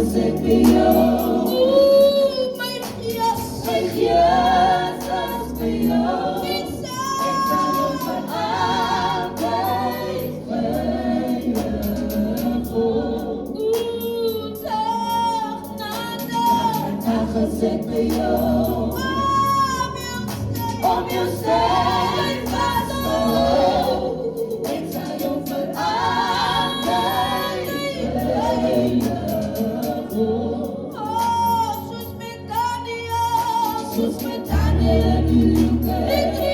gezet bij jou. Mijn Yes, Mijn Jezus bij jou. Ik zal jou voor altijd veilig houden. dag na Dag gezet bij jou. Om jou stevast te houden. Ik zal jou voor altijd veilig houden. Sus met Daniel en Luke. Ik zal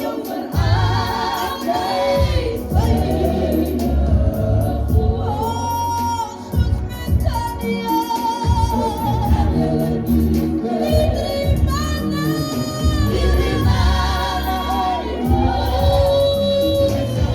jou voor altijd veilig houden. Sus met Daniel en Luke. Iedere maand ik zal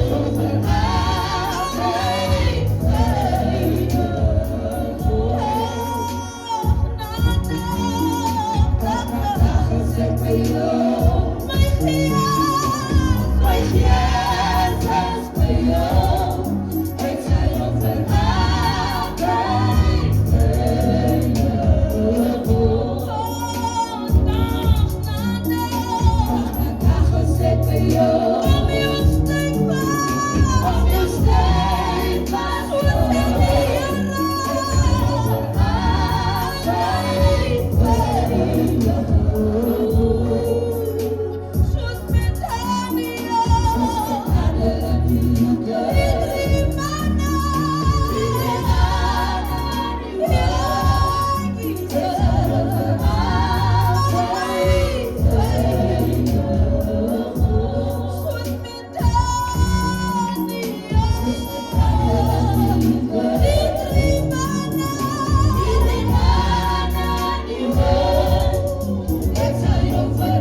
jou voor altijd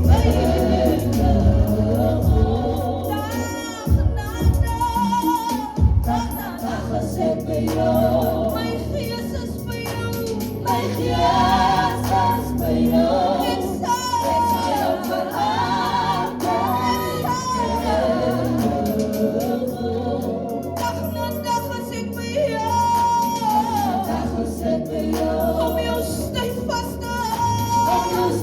veilig dag gezet bij jou. Mijn Jezus bij jou. Ik zal jou voor altijd veilig houden. Dag gezet bij jou. Om jou stevast te houden.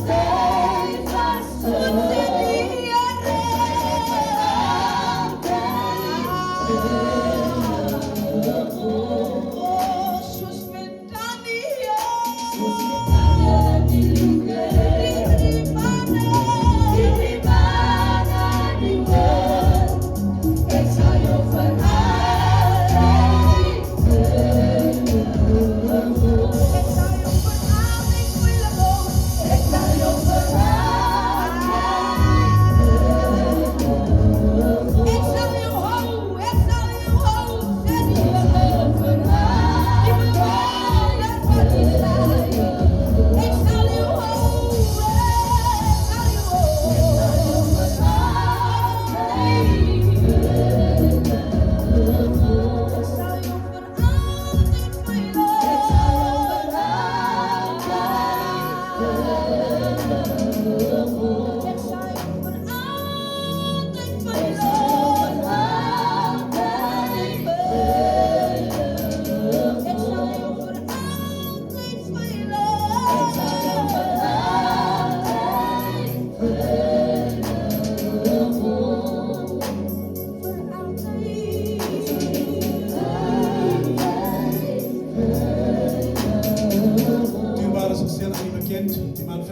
Succession aan die bekend.